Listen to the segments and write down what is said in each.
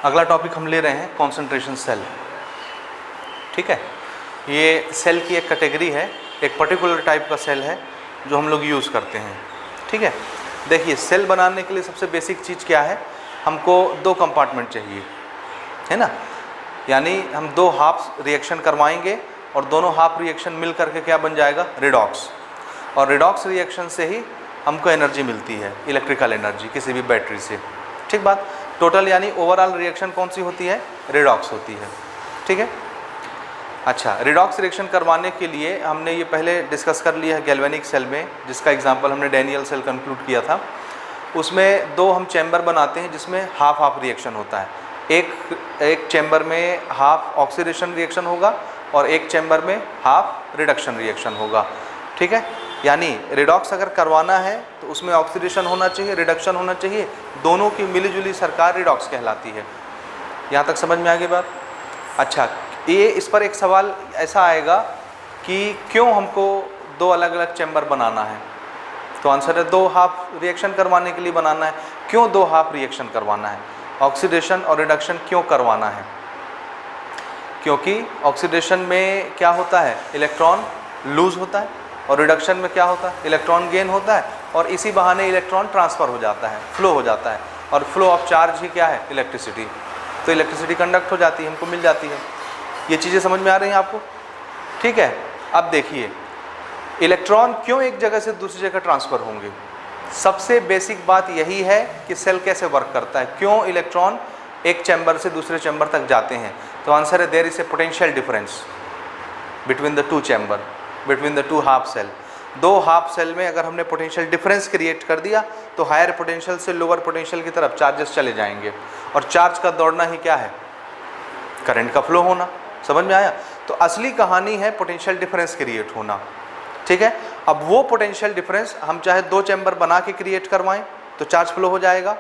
अगला टॉपिक हम ले रहे हैं कॉन्सेंट्रेशन सेल। ठीक है, ये सेल की एक कैटेगरी है, एक पर्टिकुलर टाइप का सेल है जो हम लोग यूज़ करते हैं। ठीक है, देखिए सेल बनाने के लिए सबसे बेसिक चीज़ क्या है, हमको दो कंपार्टमेंट चाहिए, है ना। यानी हम दो हाफ रिएक्शन करवाएंगे और दोनों हाफ रिएक्शन मिल करके क्या बन जाएगा, रिडॉक्स। और रिडॉक्स रिएक्शन से ही हमको एनर्जी मिलती है, इलेक्ट्रिकल एनर्जी किसी भी बैटरी से। ठीक बात, टोटल यानी ओवरऑल रिएक्शन कौन सी होती है, रिडॉक्स होती है। ठीक है, अच्छा, रिडॉक्स रिएक्शन करवाने के लिए हमने ये पहले डिस्कस कर लिया है गैल्वेनिक सेल में, जिसका एग्जांपल हमने डैनियल सेल कंक्लूड किया था। उसमें दो हम चैम्बर बनाते हैं जिसमें हाफ हाफ रिएक्शन होता है। एक चैम्बर में हाफ ऑक्सीडेशन रिएक्शन होगा और एक चैम्बर में हाफ रिडक्शन रिएक्शन होगा। ठीक है, यानी रिडॉक्स अगर करवाना है तो उसमें ऑक्सीडेशन होना चाहिए, रिडक्शन होना चाहिए, दोनों की मिलीजुली सरकार रिडॉक्स कहलाती है। यहाँ तक समझ में आ गई बात। अच्छा, ये इस पर एक सवाल ऐसा आएगा कि क्यों हमको दो अलग अलग चैम्बर बनाना है, तो आंसर है दो हाफ रिएक्शन करवाने के लिए बनाना है। क्यों दो हाफ रिएक्शन करवाना है, ऑक्सीडेशन और रिडक्शन क्यों करवाना है? क्योंकि ऑक्सीडेशन में क्या होता है, इलेक्ट्रॉन लूज होता है, और रिडक्शन में क्या होता है, इलेक्ट्रॉन गेन होता है, और इसी बहाने इलेक्ट्रॉन ट्रांसफ़र हो जाता है, फ्लो हो जाता है, और फ्लो ऑफ चार्ज ही क्या है, इलेक्ट्रिसिटी। तो इलेक्ट्रिसिटी कंडक्ट हो जाती है, हमको मिल जाती है। ये चीज़ें समझ में आ रही हैं आपको? ठीक है, अब देखिए इलेक्ट्रॉन क्यों एक जगह से दूसरी जगह ट्रांसफ़र होंगे। सबसे बेसिक बात यही है कि सेल कैसे वर्क करता है, क्यों इलेक्ट्रॉन एक चैम्बर से दूसरे चैम्बर तक जाते हैं। तो आंसर है there is a potential difference between the two chamber, between the two half cell. दो हाफ सेल में अगर हमने पोटेंशियल डिफरेंस क्रिएट कर दिया तो हायर पोटेंशियल से लोअर पोटेंशियल की तरफ चार्जेस चले जाएंगे, और चार्ज का दौड़ना ही क्या है, करंट का फ्लो होना। समझ में आया? तो असली कहानी है पोटेंशियल डिफरेंस क्रिएट होना। ठीक है, अब वो पोटेंशियल डिफरेंस हम चाहे दो चैम्बर बना के क्रिएट करवाएं तो चार्ज फ्लो हो जाएगा,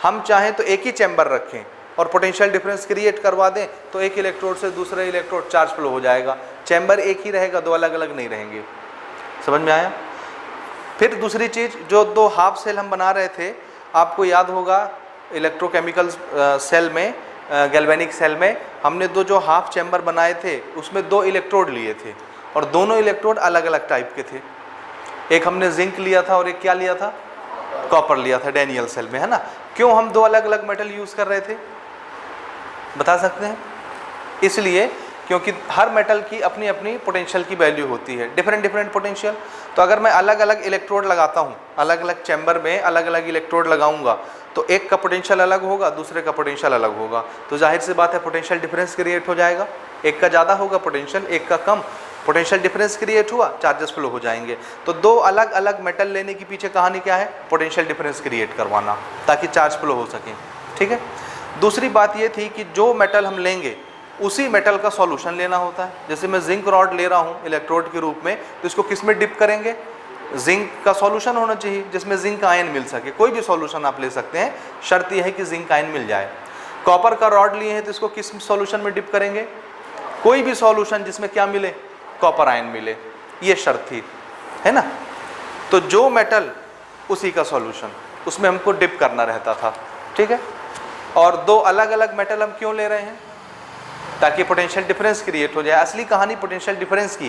हम चाहें तो एक ही चैम्बर रखें और पोटेंशियल डिफरेंस क्रिएट करवा दें तो एक इलेक्ट्रोड से दूसरे इलेक्ट्रोड चार्ज फ्लो हो जाएगा। चैम्बर एक ही रहेगा, दो अलग अलग नहीं रहेंगे। समझ में आया? फिर दूसरी चीज़, जो दो हाफ सेल हम बना रहे थे, आपको याद होगा इलेक्ट्रोकेमिकल सेल में, गैल्वेनिक सेल में हमने दो जो हाफ चैम्बर बनाए थे उसमें दो इलेक्ट्रोड लिए थे, और दोनों इलेक्ट्रोड अलग अलग टाइप के थे। एक हमने जिंक लिया था और एक क्या लिया था, कॉपर लिया था डैनियल सेल में, है ना। क्यों हम दो अलग अलग मेटल यूज़ कर रहे थे, बता सकते हैं? इसलिए क्योंकि हर मेटल की अपनी अपनी पोटेंशियल की वैल्यू होती है, डिफरेंट डिफरेंट पोटेंशियल। तो अगर मैं अलग अलग इलेक्ट्रोड लगाता हूँ, अलग अलग चैम्बर में अलग अलग इलेक्ट्रोड लगाऊंगा, तो एक का पोटेंशियल अलग होगा, दूसरे का पोटेंशियल अलग होगा, तो जाहिर सी बात है पोटेंशियल डिफरेंस क्रिएट हो जाएगा। एक का ज़्यादा होगा पोटेंशियल, एक का कम, पोटेंशियल डिफरेंस क्रिएट हुआ, चार्जेस फ्लो हो जाएंगे। तो दो अलग अलग मेटल लेने की पीछे कहानी क्या है, पोटेंशियल डिफरेंस क्रिएट करवाना, ताकि चार्ज फ्लो हो सके। ठीक है, दूसरी बात ये थी कि जो मेटल हम लेंगे उसी मेटल का सॉल्यूशन लेना होता है। जैसे मैं जिंक रॉड ले रहा हूँ इलेक्ट्रोड के रूप में, तो इसको किस में डिप करेंगे, जिंक का सॉल्यूशन होना चाहिए जिसमें जिंक आयन मिल सके। कोई भी सॉल्यूशन आप ले सकते हैं, शर्त यह है कि जिंक आयन मिल जाए। कॉपर का रॉड लिए हैं तो इसको किस सॉल्यूशन में डिप करेंगे, कोई भी सॉल्यूशन जिसमें क्या मिले, कॉपर आयन मिले, ये शर्त थी, है ना। तो जो मेटल उसी का सॉल्यूशन, उसमें हमको डिप करना रहता था। ठीक है, और दो अलग अलग मेटल हम क्यों ले रहे हैं, ताकि पोटेंशियल डिफरेंस क्रिएट हो जाए। असली कहानी पोटेंशियल डिफरेंस की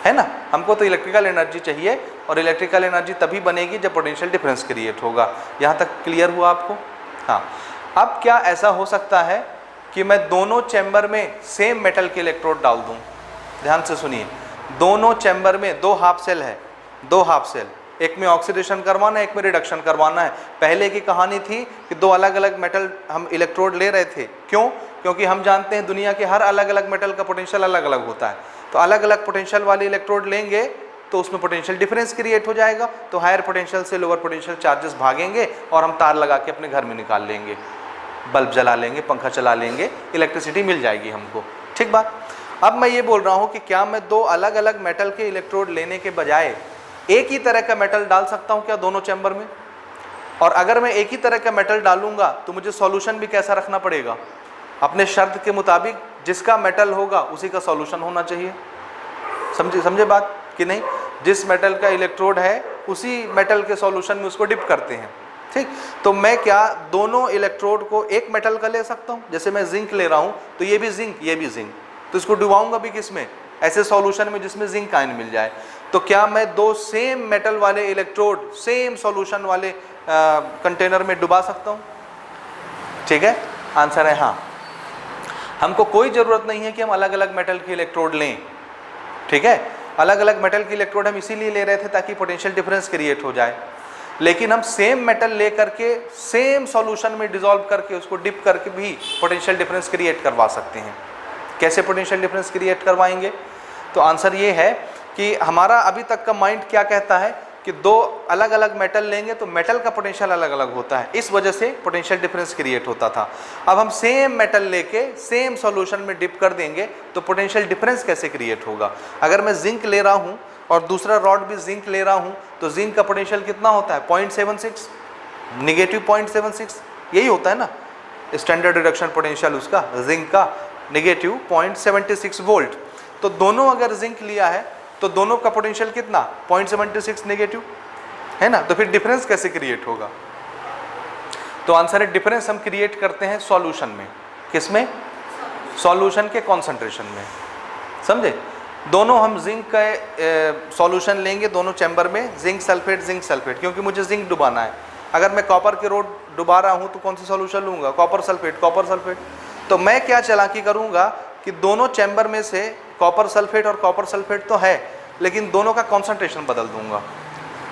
है ना। हमको तो इलेक्ट्रिकल एनर्जी चाहिए, और इलेक्ट्रिकल एनर्जी तभी बनेगी जब पोटेंशियल डिफरेंस क्रिएट होगा। यहाँ तक क्लियर हुआ आपको? हाँ, अब क्या ऐसा हो सकता है कि मैं दोनों चैम्बर में सेम मेटल के इलेक्ट्रोड डाल दूँ? ध्यान से सुनिए, दोनों चैम्बर में दो हाफ सेल है, दो हाफ सेल, एक में ऑक्सीडेशन करवाना है, एक में रिडक्शन करवाना है। पहले की कहानी थी कि दो अलग अलग मेटल हम इलेक्ट्रोड ले रहे थे। क्यों? क्योंकि हम जानते हैं दुनिया के हर अलग अलग मेटल का पोटेंशियल अलग अलग होता है। तो अलग अलग पोटेंशियल वाले इलेक्ट्रोड लेंगे तो उसमें पोटेंशियल डिफरेंस क्रिएट हो जाएगा, तो हायर पोटेंशियल से लोअर पोटेंशियल चार्जेस भागेंगे और हम तार लगा के अपने घर में निकाल लेंगे, बल्ब जला लेंगे, पंखा चला लेंगे, इलेक्ट्रिसिटी मिल जाएगी हमको। ठीक बात। अब मैं ये बोल रहा हूँ कि क्या मैं दो अलग अलग मेटल के इलेक्ट्रोड लेने के बजाय एक ही तरह का मेटल डाल सकता हूँ क्या दोनों चैम्बर में? और अगर मैं एक ही तरह का मेटल डालूंगा तो मुझे सॉल्यूशन भी कैसा रखना पड़ेगा, अपने शर्त के मुताबिक जिसका मेटल होगा उसी का सॉल्यूशन होना चाहिए। समझे बात कि नहीं? जिस मेटल का इलेक्ट्रोड है उसी मेटल के सॉल्यूशन में उसको डिप करते हैं। ठीक। तो मैं क्या दोनों इलेक्ट्रोड को एक मेटल का ले सकता हूँ, जैसे मैं जिंक ले रहा हूँ तो ये भी जिंक ये भी जिंक, तो इसको डुबाऊंगा भी किस में, ऐसे सॉल्यूशन में जिसमें जिंक आयन मिल जाए। तो क्या मैं दो सेम मेटल वाले इलेक्ट्रोड सेम सॉल्यूशन वाले कंटेनर में डुबा सकता हूँ? ठीक है, आंसर है हाँ। हमको कोई ज़रूरत नहीं है कि हम अलग अलग मेटल के इलेक्ट्रोड लें, ठीक है। अलग अलग मेटल के इलेक्ट्रोड हम इसीलिए ले रहे थे ताकि पोटेंशियल डिफरेंस क्रिएट हो जाए, लेकिन हम सेम मेटल ले करके सेम सॉल्यूशन में डिसॉल्व करके उसको डिप करके भी पोटेंशियल डिफरेंस क्रिएट करवा सकते हैं। कैसे पोटेंशियल डिफरेंस क्रिएट करवाएंगे? तो आंसर ये है कि हमारा अभी तक का माइंड क्या कहता है कि दो अलग अलग मेटल लेंगे तो मेटल का पोटेंशियल अलग अलग होता है, इस वजह से पोटेंशियल डिफरेंस क्रिएट होता था। अब हम सेम मेटल लेके सेम सॉल्यूशन में डिप कर देंगे तो पोटेंशियल डिफरेंस कैसे क्रिएट होगा? अगर मैं जिंक ले रहा हूँ और दूसरा रॉड भी जिंक ले रहा हूँ तो जिंक का पोटेंशियल कितना होता है? 0.76, निगेटिव 0.76, यही होता है ना स्टैंडर्ड रिडक्शन पोटेंशियल उसका, जिंक का निगेटिव 0.76 वोल्ट। तो दोनों अगर जिंक लिया है तो दोनों का पोटेंशियल कितना? 0.76 नेगेटिव है ना, तो फिर डिफरेंस कैसे क्रिएट होगा? तो आंसर है डिफरेंस हम क्रिएट करते हैं सॉल्यूशन में। किसमें? सॉल्यूशन के कॉन्सेंट्रेशन में, समझे। दोनों हम जिंक का सॉल्यूशन लेंगे दोनों चैम्बर में, जिंक सल्फेट, क्योंकि मुझे जिंक डुबाना है। अगर मैं कॉपर के रोड डुबा रहा हूँ तो कौन सा सॉल्यूशन लूँगा? Copper sulphate. तो मैं क्या चालाकी करूँगा कि दोनों चैम्बर में से कॉपर सल्फेट तो है, लेकिन दोनों का कॉन्सेंट्रेशन बदल दूंगा।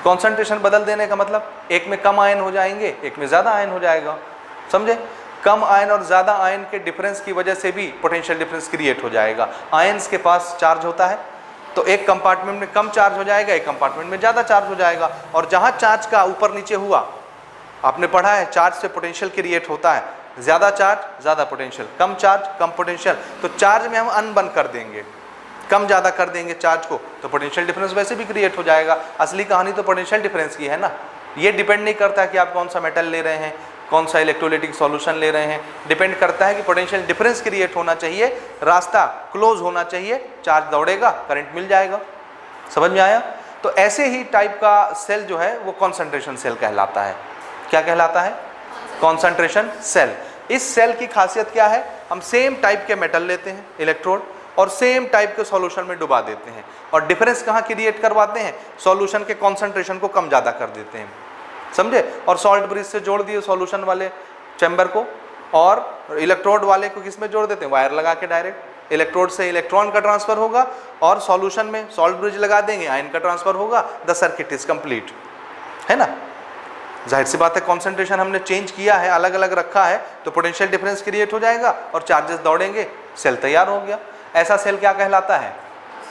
कॉन्सेंट्रेशन बदल देने का मतलब एक में कम आयन हो जाएंगे, एक में ज़्यादा आयन हो जाएगा, समझे। कम आयन और ज़्यादा आयन के डिफरेंस की वजह से भी पोटेंशियल डिफरेंस क्रिएट हो जाएगा। आयन्स के पास चार्ज होता है तो एक कंपार्टमेंट में कम चार्ज हो जाएगा, एक कंपार्टमेंट में ज़्यादा चार्ज हो जाएगा। और जहाँ चार्ज का ऊपर नीचे हुआ, आपने पढ़ा है चार्ज से पोटेंशियल क्रिएट होता है, ज़्यादा चार्ज ज़्यादा पोटेंशियल, कम चार्ज कम पोटेंशियल। तो चार्ज में हम अनबन कर देंगे, कम ज़्यादा कर देंगे चार्ज को, तो पोटेंशियल डिफरेंस वैसे भी क्रिएट हो जाएगा। असली कहानी तो पोटेंशियल डिफरेंस की है ना। ये डिपेंड नहीं करता कि आप कौन सा मेटल ले रहे हैं, कौन सा इलेक्ट्रोलाइटिक सॉल्यूशन ले रहे हैं, डिपेंड करता है कि पोटेंशियल डिफरेंस क्रिएट होना चाहिए, रास्ता क्लोज होना चाहिए, चार्ज दौड़ेगा, करंट मिल जाएगा। समझ में आया? तो ऐसे ही टाइप का सेल जो है वो कॉन्सेंट्रेशन सेल कहलाता है। क्या कहलाता है? Concentration cell. इस सेल की खासियत क्या है? हम सेम टाइप के मेटल लेते हैं इलेक्ट्रोड और सेम टाइप के सॉल्यूशन में डुबा देते हैं, और डिफरेंस कहाँ क्रिएट करवाते हैं? सॉल्यूशन के कॉन्सेंट्रेशन को कम ज़्यादा कर देते हैं, समझे। और सॉल्ट ब्रिज से जोड़ दिए सॉल्यूशन वाले चैम्बर को, और इलेक्ट्रोड वाले को किस में जोड़ देते हैं? वायर लगा के डायरेक्ट इलेक्ट्रोड से इलेक्ट्रॉन का ट्रांसफर होगा, और सॉल्यूशन में सॉल्ट ब्रिज लगा देंगे, आयन का ट्रांसफर होगा, द सर्किट इज कंप्लीट, है ना। जाहिर सी बात है, कॉन्सेंट्रेशन हमने चेंज किया है, अलग अलग रखा है, तो पोटेंशियल डिफरेंस क्रिएट हो जाएगा और चार्जेस दौड़ेंगे, सेल तैयार हो गया। ऐसा सेल क्या कहलाता है?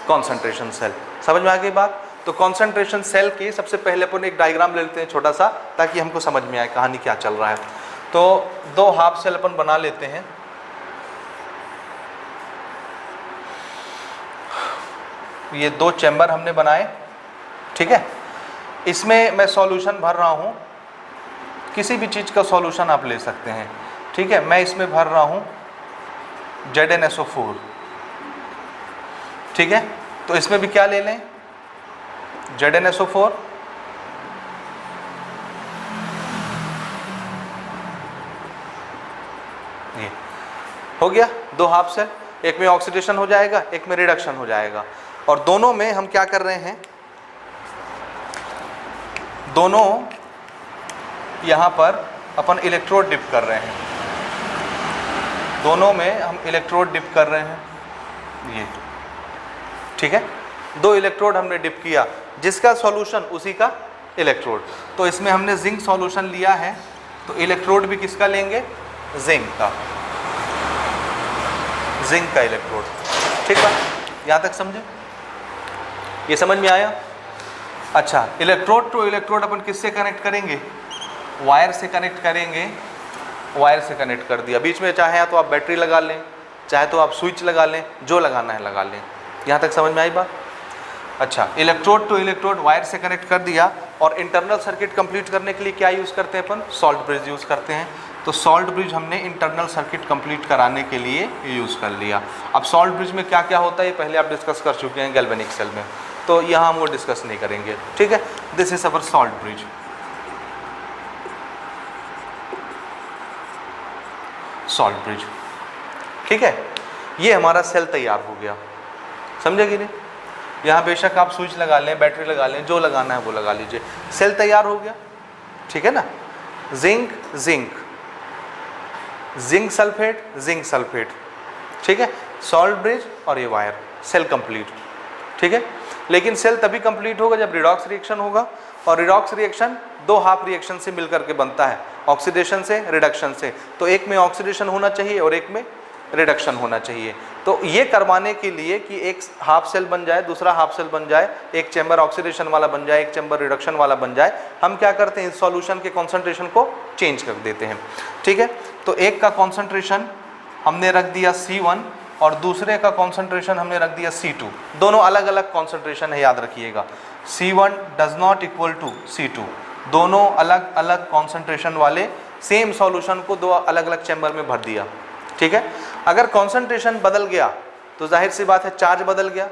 Concentration cell. समझ में आ गई बात? तो कॉन्सेंट्रेशन सेल की सबसे पहले अपन एक डायग्राम ले लेते हैं छोटा सा, ताकि हमको समझ में आए कहानी क्या चल रहा है। तो दो हाफ सेल अपन बना लेते हैं। ये दो चैम्बर हमने बनाए, ठीक है। इसमें मैं सॉल्यूशन भर रहा हूँ, किसी भी चीज़ का सॉल्यूशन आप ले सकते हैं, ठीक है। मैं इसमें भर रहा हूँ ZnSO4, ठीक है। तो इसमें भी क्या ले लें? ZnSO4, ये हो गया दो हाफ सेल। एक में ऑक्सीडेशन हो जाएगा, एक में रिडक्शन हो जाएगा। और दोनों में हम क्या कर रहे हैं? दोनों यहाँ पर अपन इलेक्ट्रोड डिप कर रहे हैं, दोनों में हम इलेक्ट्रोड डिप कर रहे हैं, ये ठीक है। दो इलेक्ट्रोड हमने डिप किया, जिसका सॉल्यूशन उसी का इलेक्ट्रोड। तो इसमें हमने जिंक सॉल्यूशन लिया है, तो इलेक्ट्रोड भी किसका लेंगे? जिंक का इलेक्ट्रोड, ठीक है। यहाँ तक समझे? ये समझ में आया? अच्छा, इलेक्ट्रोड टू इलेक्ट्रोड अपन किससे कनेक्ट करेंगे? वायर से कनेक्ट करेंगे। वायर से कनेक्ट कर दिया, बीच में चाहे तो आप बैटरी लगा लें, चाहे तो आप स्विच लगा लें, जो लगाना है लगा लें। यहाँ तक समझ में आई बात? अच्छा, इलेक्ट्रोड टू इलेक्ट्रोड वायर से कनेक्ट कर दिया। और इंटरनल सर्किट कंप्लीट करने के लिए क्या यूज़ करते हैं अपन? सॉल्ट ब्रिज यूज़ करते हैं। तो सॉल्ट ब्रिज हमने इंटरनल सर्किट कंप्लीट कराने के लिए यूज़ कर लिया। अब सॉल्ट ब्रिज में क्या क्या होता है ये पहले आप डिस्कस कर चुके हैं गैल्वेनिक सेल में, तो यहाँ हम वो डिस्कस नहीं करेंगे, ठीक है। This is our salt bridge. Salt bridge. ठीक है, ये हमारा सेल तैयार हो गया, समझे कि नहीं। यहाँ बेशक आप स्विच लगा लें, बैटरी लगा लें, जो लगाना है वो लगा लीजिए, सेल तैयार हो गया। ठीक है ना, zinc zinc, zinc sulphate zinc sulphate, ठीक है, सॉल्ट ब्रिज और ये वायर, सेल कंप्लीट। ठीक है, लेकिन सेल तभी कंप्लीट होगा जब रिडॉक्स रिएक्शन होगा, और रिडॉक्स रिएक्शन दो हाफ रिएक्शन से मिलकर के बनता है, ऑक्सीडेशन से, रिडक्शन से। तो एक में ऑक्सीडेशन होना चाहिए और एक में रिडक्शन होना चाहिए। तो ये करवाने के लिए कि एक हाफ सेल बन जाए, दूसरा हाफ सेल बन जाए, एक चैम्बर ऑक्सीडेशन वाला बन जाए, एक चैम्बर रिडक्शन वाला बन जाए, हम क्या करते हैं, इस सॉल्यूशन के कॉन्सेंट्रेशन को चेंज कर देते हैं। ठीक है, तो एक का कॉन्सेंट्रेशन हमने रख दिया C1 और दूसरे का कॉन्सेंट्रेशन हमने रख दिया C2। दोनों अलग अलग कॉन्सेंट्रेशन है, याद रखिएगा। C1 does not equal to C2, दोनों अलग अलग कॉन्सेंट्रेशन वाले सेम सॉल्यूशन को दो अलग अलग चैम्बर में भर दिया। ठीक है, अगर कॉन्सेंट्रेशन बदल गया तो जाहिर सी बात है चार्ज बदल गया,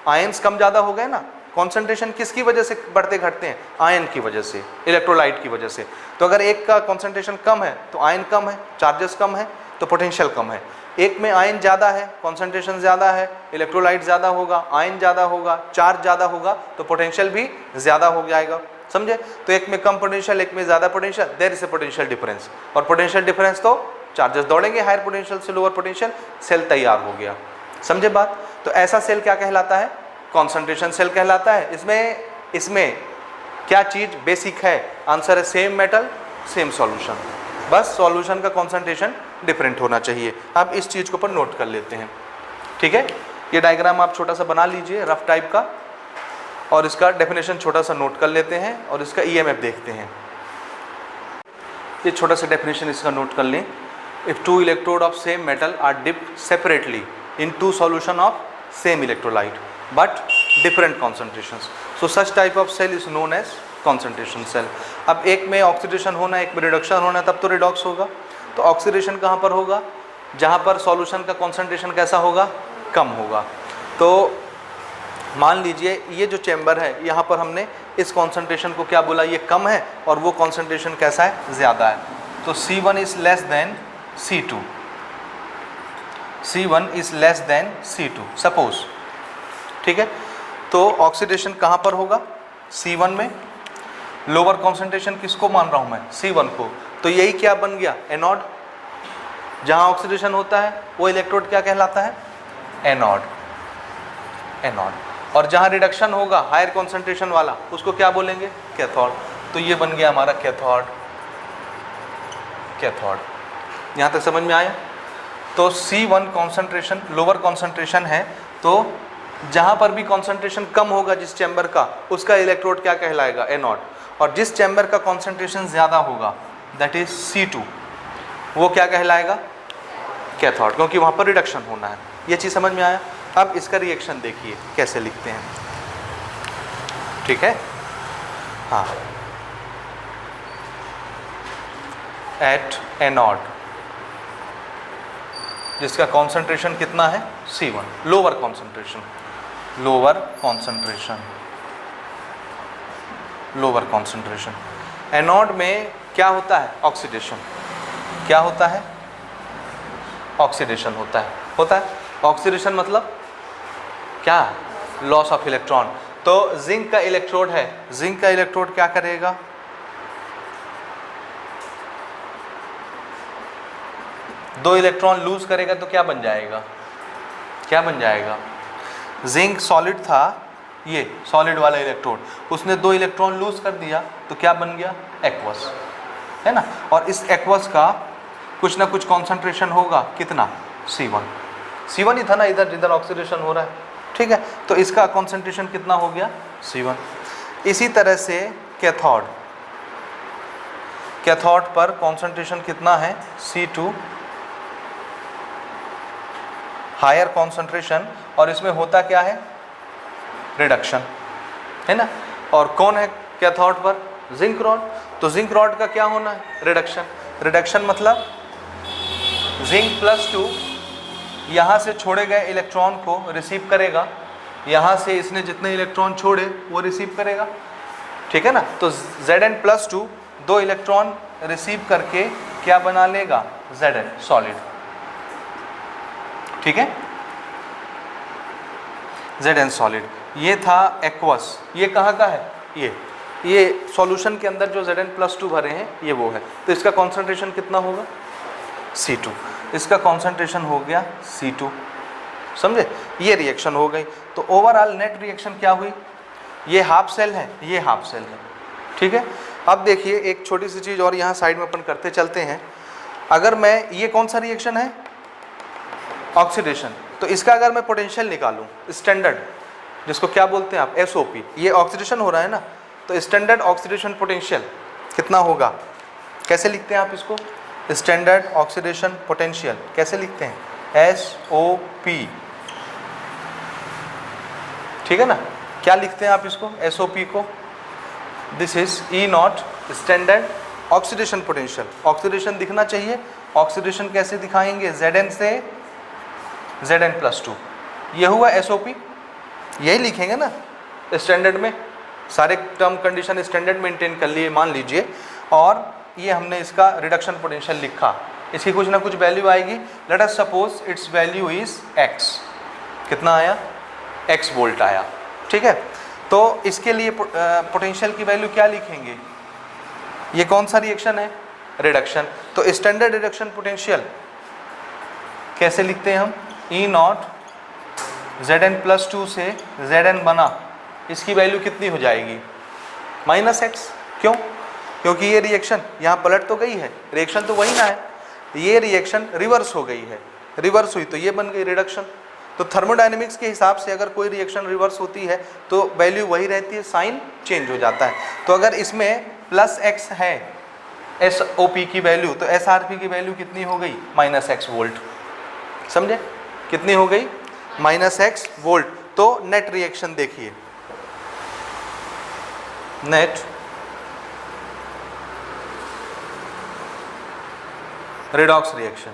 आयंस कम ज़्यादा हो गए ना। कॉन्सेंट्रेशन किसकी वजह से बढ़ते घटते हैं, आयन की वजह से, इलेक्ट्रोलाइट की वजह से। तो अगर एक का कॉन्सेंट्रेशन कम है तो आयन कम है, चार्जेस कम है तो पोटेंशियल कम है। एक में आयन ज़्यादा है, कॉन्सेंट्रेशन ज़्यादा है, इलेक्ट्रोलाइट ज़्यादा होगा, आयन ज़्यादा होगा, चार्ज ज़्यादा होगा, तो पोटेंशियल भी ज़्यादा हो जाएगा, समझे। तो एक में कम पोटेंशियल, एक में ज़्यादा potential, there is a potential difference, और पोटेंशियल डिफरेंस तो चार्जेस दौड़ेंगे हायर पोटेंशियल से लोअर पोटेंशियल, सेल तैयार हो गया, समझे बात। तो ऐसा सेल क्या कहलाता है, कॉन्सेंट्रेशन सेल कहलाता है। इसमें क्या चीज़ बेसिक है, आंसर है सेम मेटल सेम सॉल्यूशन, बस सॉल्यूशन का कॉन्सेंट्रेशन डिफरेंट होना चाहिए। आप इस चीज़ को पर नोट कर लेते हैं। ठीक है, ये डायग्राम आप छोटा सा बना लीजिए रफ टाइप का, और इसका डेफिनेशन छोटा सा नोट कर लेते हैं और इसका ईएमएफ देखते हैं। ये छोटा सा डेफिनेशन इसका नोट कर लें। If two electrode of same metal are dipped separately in two solution of same electrolyte but different concentrations, so such type of cell is known as concentration cell। अब एक में ऑक्सीडेशन होना है, एक में रिडक्शन होना है, तब तो रिडॉक्स होगा। तो ऑक्सीडेशन कहाँ पर होगा, जहाँ पर सॉल्यूशन का कॉन्सेंट्रेशन कैसा होगा, कम होगा। तो मान लीजिए ये जो चैम्बर है, यहाँ पर हमने इस कॉन्सेंट्रेशन को क्या बोला, ये कम है, और वो कॉन्सेंट्रेशन कैसा है, ज़्यादा है। तो C1 is less than C2, C1 is less than C2 suppose. ठीक है, तो ऑक्सीडेशन कहाँ पर होगा, C1 में। लोअर कॉन्सेंट्रेशन किसको मान रहा हूँ मैं, C1 को। तो यही क्या बन गया, एनोड। जहाँ ऑक्सीडेशन होता है वो इलेक्ट्रोड क्या कहलाता है, एनोड, एनोड। और जहाँ रिडक्शन होगा हायर कॉन्सेंट्रेशन वाला, उसको क्या बोलेंगे, कैथोड। तो ये बन गया हमारा कैथोड, कैथोड। यहाँ तक समझ में आया। तो C1 कॉन्सेंट्रेशन लोअर कॉन्सेंट्रेशन है, तो जहाँ पर भी कॉन्सेंट्रेशन कम होगा जिस चैम्बर का, उसका इलेक्ट्रोड क्या कहलाएगा, एनोड। और जिस चैम्बर का कॉन्सेंट्रेशन ज़्यादा होगा दैट इज C2, वो क्या कहलाएगा, कैथोड, क्योंकि वहाँ पर रिडक्शन होना है। ये चीज़ समझ में आया। अब इसका रिएक्शन देखिए कैसे लिखते हैं। ठीक है, हाँ, एट एनोड जिसका कॉन्सेंट्रेशन कितना है, C1, lower concentration, lower concentration, lower concentration. Anode में क्या होता है, ऑक्सीडेशन। क्या होता है, ऑक्सीडेशन होता है। ऑक्सीडेशन मतलब क्या, लॉस ऑफ इलेक्ट्रॉन। तो जिंक का इलेक्ट्रोड है, जिंक का इलेक्ट्रोड क्या करेगा, दो इलेक्ट्रॉन लूज करेगा तो क्या बन जाएगा, क्या बन जाएगा। जिंक सॉलिड था, ये सॉलिड वाला इलेक्ट्रोड, उसने दो इलेक्ट्रॉन लूज कर दिया तो क्या बन गया, एक्वस, है ना। और इस एक्वस का कुछ ना कुछ कॉन्सेंट्रेशन होगा, कितना, C1 ही था ना, इधर जिधर ऑक्सीडेशन हो रहा है। ठीक है, तो इसका कॉन्सेंट्रेशन कितना हो गया, C1। इसी तरह से कैथोड, कैथोड पर कॉन्सेंट्रेशन कितना है, C2, हायर कॉन्सेंट्रेशन, और इसमें होता क्या है, रिडक्शन, है ना। और कौन है कैथोड पर, जिंक रॉड। तो जिंक रॉड का क्या होना है, रिडक्शन। रिडक्शन मतलब जिंक +2 यहाँ से छोड़े गए इलेक्ट्रॉन को रिसीव करेगा, यहाँ से इसने जितने इलेक्ट्रॉन छोड़े वो रिसीव करेगा, ठीक है ना। तो Zn+2 दो इलेक्ट्रॉन रिसीव करके क्या बना लेगा, Zn सॉलिड, ठीक है, Zn सॉलिड। ये था एक्वस, ये कहाँ का है, ये सॉल्यूशन के अंदर जो Zn+2 भरे हैं ये वो है। तो इसका कॉन्सेंट्रेशन कितना होगा, C2। इसका कॉन्सेंट्रेशन हो गया C2, समझे, ये रिएक्शन हो गई। तो ओवरऑल नेट रिएक्शन क्या हुई, ये हाफ सेल है, ये हाफ सेल है, ठीक है। अब देखिए एक छोटी सी चीज़ और यहाँ साइड में अपन करते चलते हैं। अगर मैं, ये कौन सा रिएक्शन है, ऑक्सीडेशन, तो इसका अगर मैं पोटेंशियल निकालूं स्टैंडर्ड, जिसको क्या बोलते हैं आप, SOP, ये ऑक्सीडेशन हो रहा है ना, तो स्टैंडर्ड ऑक्सीडेशन पोटेंशियल कितना होगा, कैसे लिखते हैं आप इसको, स्टैंडर्ड ऑक्सीडेशन पोटेंशियल कैसे लिखते हैं, SOP, ठीक है ना। क्या लिखते हैं आप इसको, SOP को, this is E0 standard oxidation potential. Oxidation दिखना चाहिए, ऑक्सीडेशन कैसे दिखाएंगे, Zn से Zn+2, ये हुआ SOP, यही लिखेंगे ना स्टैंडर्ड में, सारे टर्म कंडीशन स्टैंडर्ड मेंटेन कर लिए मान लीजिए, और ये हमने इसका रिडक्शन पोटेंशियल लिखा, इसकी कुछ ना कुछ वैल्यू आएगी। Let us suppose it's value is x, कितना आया, x वोल्ट आया, ठीक है। तो इसके लिए पोटेंशियल की वैल्यू क्या लिखेंगे, ये कौन सा रिएक्शन है, रिडक्शन, तो स्टैंडर्ड रिडक्शन पोटेंशियल कैसे लिखते हैं हम, E0 Zn+2 से Zn बना, इसकी वैल्यू कितनी हो जाएगी, -x, क्यों, क्योंकि ये रिएक्शन यहाँ पलट तो गई है, रिएक्शन तो वही ना है, ये रिएक्शन रिवर्स हो गई है, रिवर्स हुई तो ये बन गई रिडक्शन। तो थर्मोडायनेमिक्स के हिसाब से अगर कोई रिएक्शन रिवर्स होती है तो वैल्यू वही रहती है, साइन चेंज हो जाता है। तो अगर इसमें +x है SOP की वैल्यू, तो SRP की वैल्यू कितनी हो गई, -x वोल्ट, समझे, कितनी हो गई, -x वोल्ट। तो नेट रिएक्शन देखिए, net redox reaction,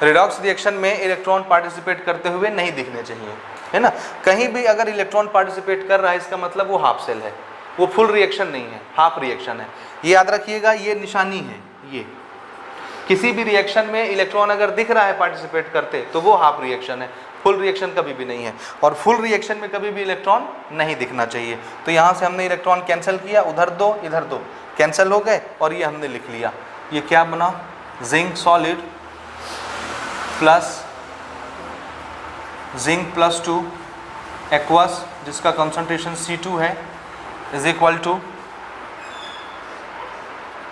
redox reaction में इलेक्ट्रॉन पार्टिसिपेट करते हुए नहीं दिखने चाहिए, है ना। कहीं भी अगर इलेक्ट्रॉन पार्टिसिपेट कर रहा है इसका मतलब वो हाफ सेल है, वो फुल रिएक्शन नहीं है, हाफ रिएक्शन है, ये याद रखिएगा, ये निशानी है। ये किसी भी रिएक्शन में इलेक्ट्रॉन अगर दिख रहा है पार्टिसिपेट करते तो वो हाफ रिएक्शन है, फुल रिएक्शन कभी भी नहीं है। और फुल रिएक्शन में कभी भी इलेक्ट्रॉन नहीं दिखना चाहिए। तो यहाँ से हमने इलेक्ट्रॉन कैंसिल किया, उधर दो इधर दो कैंसिल हो गए, और ये हमने लिख लिया, ये क्या बना, zinc solid plus Zn+2 aqueous, जिसका कंसंट्रेशन C2 है, is equal to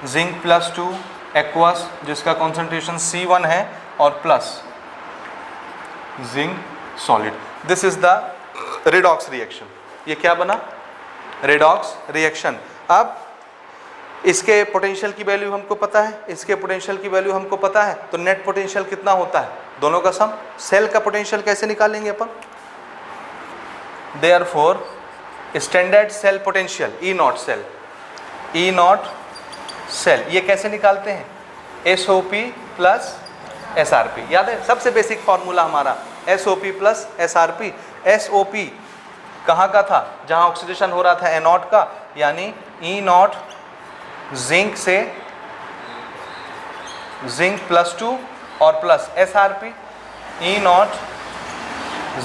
Zn+2 aqueous जिसका कंसंट्रेशन C1 है, और plus zinc solid. This is the redox reaction. ये क्या बना, रिडॉक्स रिएक्शन। अब इसके पोटेंशियल की वैल्यू हमको पता है, इसके पोटेंशियल की वैल्यू हमको पता है, तो नेट पोटेंशियल कितना होता है, दोनों का सम। सेल का पोटेंशियल कैसे निकालेंगे अपन, therefore standard cell potential E0 cell, E0 cell, ये कैसे निकालते हैं, SOP प्लस SRP। याद है सबसे बेसिक फॉर्मूला हमारा SOP प्लस SRP। SOP कहाँ का था, जहाँ ऑक्सीडेशन हो रहा था एनोड का, यानी E0 जिंक से Zn+2 और प्लस SRP E0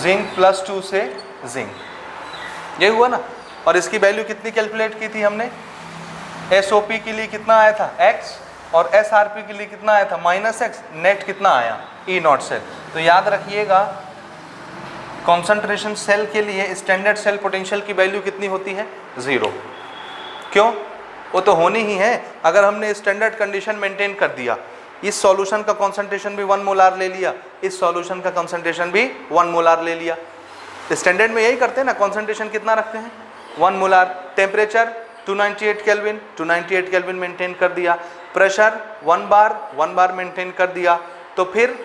Zn+2 से जिंक, ये हुआ ना। और इसकी वैल्यू कितनी कैलकुलेट की थी हमने, SOP के लिए कितना आया था x, और SRP के लिए कितना आया था -x, नेट कितना आया E0 सेल। तो याद रखिएगा कॉन्सेंट्रेशन सेल के लिए स्टैंडर्ड सेल पोटेंशियल की वैल्यू कितनी होती है, 0। क्यों, वो तो होनी ही है। अगर हमने स्टैंडर्ड कंडीशन मेंटेन कर दिया, इस सॉल्यूशन का कंसंट्रेशन भी 1 मोलार ले लिया, इस सॉल्यूशन का कंसंट्रेशन भी 1 मोलार ले लिया, स्टैंडर्ड में यही करते हैं ना, कंसंट्रेशन कितना रखते हैं 1 molar, temperature 298 kelvin, 298 kelvin maintain कर दिया, प्रेशर 1 बार मेंटेन कर दिया, तो फिर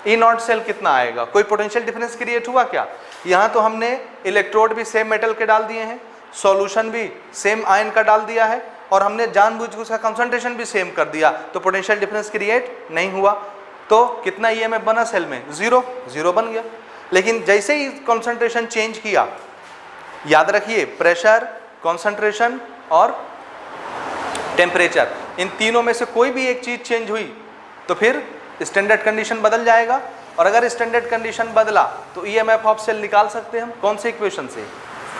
E0 सेल कितना आएगा, कोई पोटेंशियल डिफरेंस क्रिएट हुआ क्या। यहाँ तो हमने इलेक्ट्रोड भी सेम मेटल के डाल दिए हैं, सॉल्यूशन भी सेम आयन का डाल दिया है, और हमने जानबूझ के उसका कंसंट्रेशन भी सेम कर दिया, तो पोटेंशियल डिफरेंस क्रिएट नहीं हुआ। तो कितना EMF बना सेल में, 0 बन गया। लेकिन जैसे ही कंसंट्रेशन चेंज किया, याद रखिए प्रेशर, कंसंट्रेशन और टेम्परेचर, इन तीनों में से कोई भी एक चीज़ चेंज हुई तो फिर स्टैंडर्ड कंडीशन बदल जाएगा, और अगर स्टैंडर्ड कंडीशन बदला तो ईएमएफ ऑफ सेल निकाल सकते हैं हम कौन से इक्वेशन से,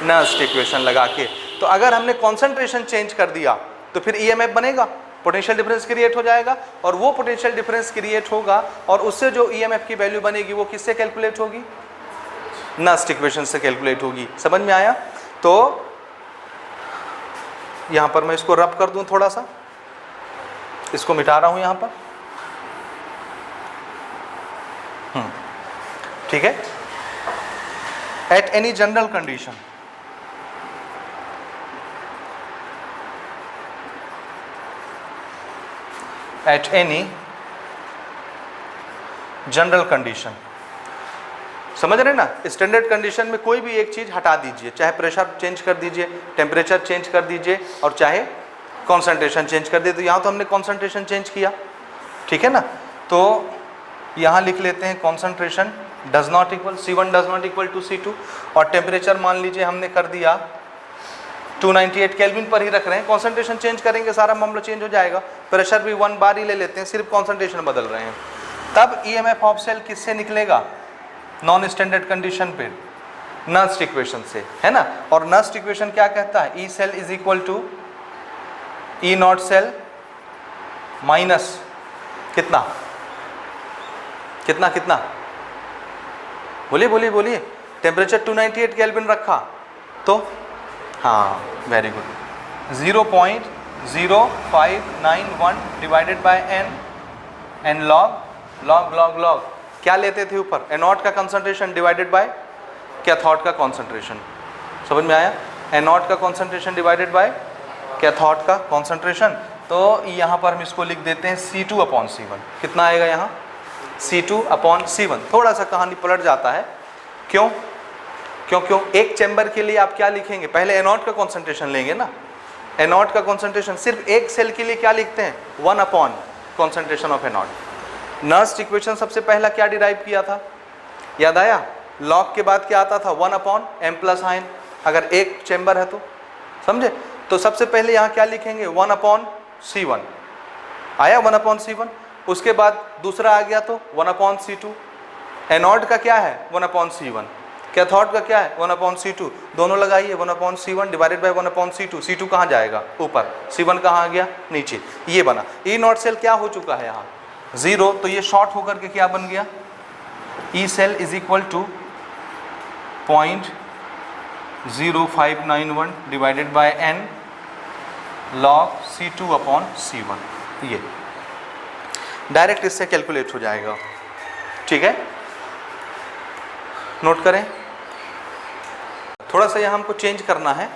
नस्ट इक्वेशन लगा के। तो अगर हमने कॉन्सेंट्रेशन चेंज कर दिया तो फिर ईएमएफ बनेगा, पोटेंशियल डिफरेंस क्रिएट हो जाएगा, और वो पोटेंशियल डिफरेंस क्रिएट होगा और उससे जो ईएमएफ की वैल्यू बनेगी वो किससे कैलकुलेट होगी, नस्ट इक्वेशन से कैलकुलेट होगी। समझ में आया? तो यहां पर मैं इसको रब कर दूं, थोड़ा सा इसको मिटा रहा हूं यहां पर, ठीक है। At any general condition, at any general condition, समझ रहे ना, स्टैंडर्ड कंडीशन में कोई भी एक चीज हटा दीजिए, चाहे प्रेशर चेंज कर दीजिए, टेम्परेचर चेंज कर दीजिए, और चाहे कॉन्सेंट्रेशन चेंज कर दीजिए। तो यहाँ तो हमने कॉन्सेंट्रेशन चेंज किया, ठीक है ना। तो यहाँ लिख लेते हैं concentration does not equal, C1 does not equal to C2, और टेम्परेचर मान लीजिए हमने कर दिया 298 केल्विन पर ही रख रहे हैं। कॉन्सेंट्रेशन चेंज करेंगे सारा मामला चेंज हो जाएगा, प्रेशर भी 1 बार ही ले लेते हैं, सिर्फ कॉन्सेंट्रेशन बदल रहे हैं। तब ईएमएफ ऑफ सेल किससे निकलेगा, नॉन स्टैंडर्ड कंडीशन पे नस्ट इक्वेशन से, है ना। और नस्ट इक्वेशन क्या कहता है, E cell is equal to E naught cell minus कितना कितना कितना, बोलिए बोलिए बोलिए, टेम्परेचर 298 केल्विन रखा तो हाँ very good, 0.0591 divided by n log log log log क्या लेते थे ऊपर, एनोड का कंसंट्रेशन डिवाइडेड बाय कैथोड का कंसंट्रेशन। समझ में आया, एनोड का कंसंट्रेशन डिवाइडेड बाय कैथोड का कंसंट्रेशन। तो यहाँ पर हम इसको लिख देते हैं C2/C1, कितना आएगा यहाँ, C2/C1। थोड़ा सा कहानी पलट जाता है, क्यों क्यों क्यों, एक चैम्बर के लिए आप क्या लिखेंगे, पहले एनोड का कंसंट्रेशन लेंगे ना, एनोड का कंसंट्रेशन सिर्फ एक सेल के लिए क्या लिखते हैं, 1/ concentration of anode. Nernst equation सबसे पहला क्या डिराइव किया था, याद आया, लॉग के बाद क्या आता था, 1/m+i, अगर एक चैम्बर है तो, समझे। तो सबसे पहले यहाँ क्या लिखेंगे, 1/C1 आया, 1/C1। उसके बाद दूसरा आ गया तो 1/C2। एनोड का क्या है 1/C1, कैथोड का क्या है 1/C2, दोनों लगाइए 1/C1 divided by 1/C2। C2 कहाँ जाएगा, ऊपर, C1 कहाँ आ गया, नीचे। ये बना, ई नॉट सेल क्या हो चुका है यहाँ 0, तो ये शॉर्ट होकर के क्या बन गया, E cell is equal to 0.0591 divided by n log C2/C1। ये डायरेक्ट इससे कैलकुलेट हो जाएगा, ठीक है। नोट करें, थोड़ा सा यहाँ हमको चेंज करना है,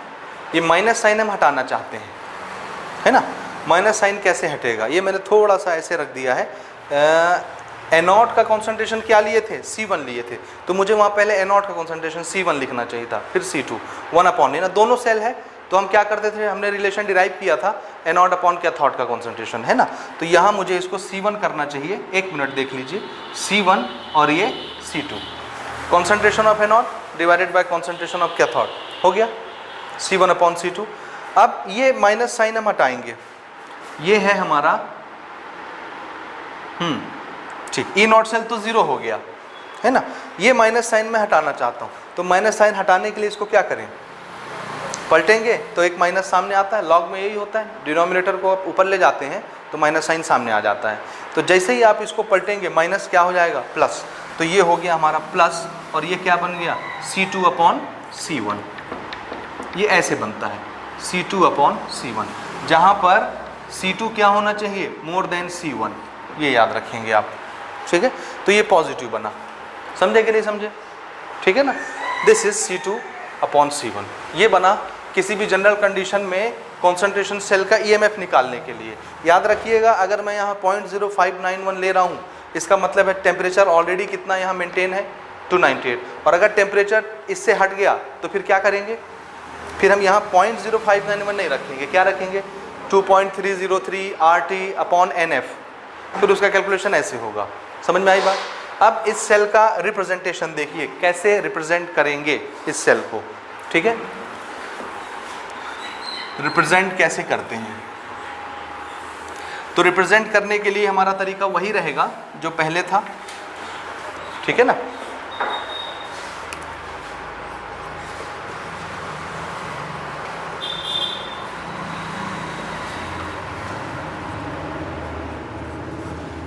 ये माइनस साइन हम हटाना चाहते हैं, है ना। माइनस साइन कैसे हटेगा, ये मैंने थोड़ा सा ऐसे रख दिया है। एनोड का कॉन्सेंट्रेशन क्या लिए थे, C1 लिए थे, तो मुझे वहाँ पहले एनोड का कॉन्सेंट्रेशन C1 लिखना चाहिए था, फिर C2, 1/, ना दोनों सेल है तो हम क्या करते थे, हमने रिलेशन डिराइव किया था एनोड अपॉन कैथोड का कॉन्सेंट्रेशन, है ना। तो यहाँ मुझे इसको C1 करना चाहिए, एक मिनट देख लीजिए, C1 और ये C2, concentration of anode divided by concentration of cathode, हो गया C1/C2। अब ये माइनस साइन हम हटाएंगे, ये है हमारा ठीक, ई नॉट सेल तो 0 हो गया, है ना। ये माइनस साइन मैं हटाना चाहता हूँ, तो माइनस साइन हटाने के लिए इसको क्या करें, पलटेंगे तो एक माइनस सामने आता है, लॉग में यही होता है, डिनोमिनेटर को आप ऊपर ले जाते हैं तो माइनस साइन सामने आ जाता है। तो जैसे ही आप इसको पलटेंगे माइनस क्या हो जाएगा, प्लस, तो ये हो गया हमारा प्लस, और ये क्या बन गया C2/C1। ये ऐसे बनता है C2/C1, जहाँ पर C2 क्या होना चाहिए, मोर देन C1, ये याद रखेंगे आप, ठीक है। तो ये पॉजिटिव बना, समझे कि नहीं समझे, ठीक है ना। दिस इज C2/C1, ये बना किसी भी जनरल कंडीशन में कॉन्सेंट्रेशन सेल का ईएमएफ निकालने के लिए। याद रखिएगा, अगर मैं यहाँ 0.0591 ले रहा हूँ, इसका मतलब है टेम्परेचर ऑलरेडी कितना यहाँ मेंटेन है 298, और अगर टेम्परेचर इससे हट गया तो फिर क्या करेंगे, फिर हम यहाँ 0.0591 नहीं रखेंगे, क्या रखेंगे 2.303 RT/NF, फिर उसका कैलकुलेशन ऐसे होगा। समझ में आई बात। अब इस सेल का रिप्रेजेंटेशन देखिए, कैसे रिप्रेजेंट करेंगे इस सेल को, ठीक है। रिप्रेजेंट कैसे करते हैं, तो रिप्रेजेंट करने के लिए हमारा तरीका वही रहेगा जो पहले था। ठीक है ना।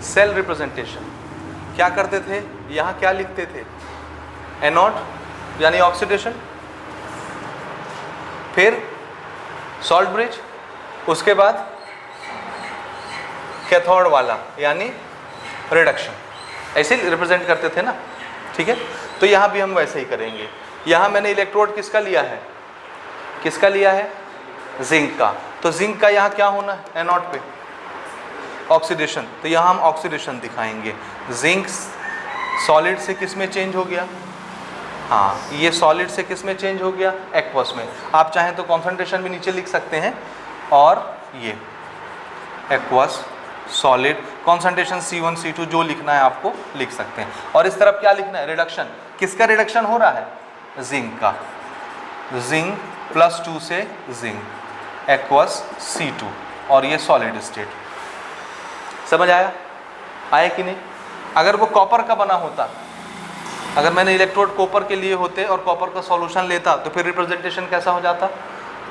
सेल रिप्रेजेंटेशन क्या करते थे, यहाँ क्या लिखते थे, एनोड यानी ऑक्सीडेशन, फिर सॉल्ट ब्रिज, उसके बाद कैथोड वाला यानी रिडक्शन, ऐसे रिप्रेजेंट करते थे ना, ठीक है। तो यहाँ भी हम वैसे ही करेंगे। यहाँ मैंने इलेक्ट्रोड किसका लिया है, किसका लिया है, जिंक का। तो जिंक का यहाँ क्या होना है, एनोड पे ऑक्सीडेशन, तो यहाँ हम ऑक्सीडेशन दिखाएंगे। जिंक सॉलिड से किस में चेंज हो गया, हाँ ये सॉलिड से किस में चेंज हो गया, एक्वस में। आप चाहें तो कॉन्सेंट्रेशन भी नीचे लिख सकते हैं, और ये aqueous solid concentration C1 C2 जो लिखना है आपको लिख सकते हैं। और इस तरफ क्या लिखना है, रिडक्शन, किसका रिडक्शन हो रहा है, जिंक का, जिंक +2 से जिंक, एक्वस C2, और ये सॉलिड स्टेट। समझ आया, आया कि नहीं। अगर वो कॉपर का बना होता, अगर मैंने इलेक्ट्रोड कॉपर के लिए होते और कॉपर का सॉल्यूशन लेता, तो फिर रिप्रेजेंटेशन कैसा हो जाता,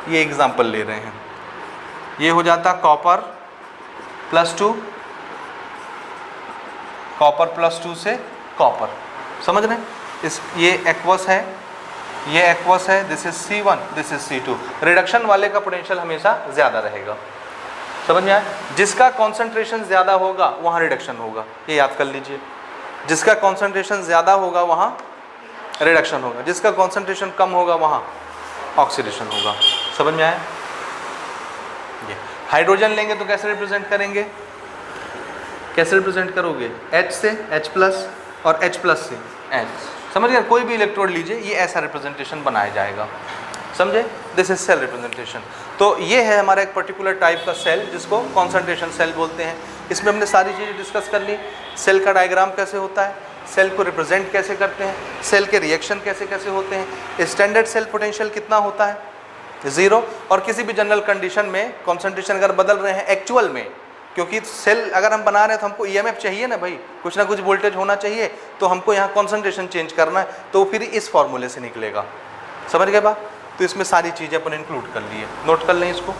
ये एग्जांपल ले रहे हैं, ये हो जाता कॉपर +2, कॉपर +2 से कॉपर, समझ रहे हैं। इस ये एक्वस है, ये एक्वस है, this is C1, this is C2। Reduction वाले का पोटेंशियल हमेशा ज़्यादा रहेगा, समझ में आया। जिसका कॉन्सेंट्रेशन ज़्यादा होगा वहाँ रिडक्शन होगा, ये याद कर लीजिए। जिसका कॉन्सेंट्रेशन ज़्यादा होगा वहाँ रिडक्शन होगा, जिसका कॉन्सेंट्रेशन कम होगा वहाँ ऑक्सीडेशन होगा, समझ में आया। ये हाइड्रोजन लेंगे तो कैसे रिप्रेजेंट करेंगे, कैसे रिप्रेजेंट करोगे, H से H+ और H+ से H, समझ गए। कोई भी इलेक्ट्रोड लीजिए, ये ऐसा रिप्रेजेंटेशन बनाया जाएगा, समझे। This is cell representation. तो ये है हमारा एक पर्टिकुलर टाइप का सेल जिसको कॉन्सेंट्रेशन सेल बोलते हैं। इसमें हमने सारी चीज़ें डिस्कस कर ली, सेल का डायग्राम कैसे होता है, सेल को रिप्रेजेंट कैसे करते हैं, सेल के रिएक्शन कैसे कैसे होते हैं, स्टैंडर्ड सेल पोटेंशियल कितना होता है, 0, और किसी भी जनरल कंडीशन में कॉन्सेंट्रेशन अगर बदल रहे हैं एक्चुअल में, क्योंकि सेल अगर हम बना रहे हैं तो हमको EMF चाहिए ना भाई, कुछ ना कुछ वोल्टेज होना चाहिए, तो हमको यहाँ कॉन्सेंट्रेशन चेंज करना है, तो फिर इस फॉर्मूले से निकलेगा, समझ गए बात। तो इसमें सारी चीज़ें अपन इंक्लूड कर लिए, नोट कर लें इसको।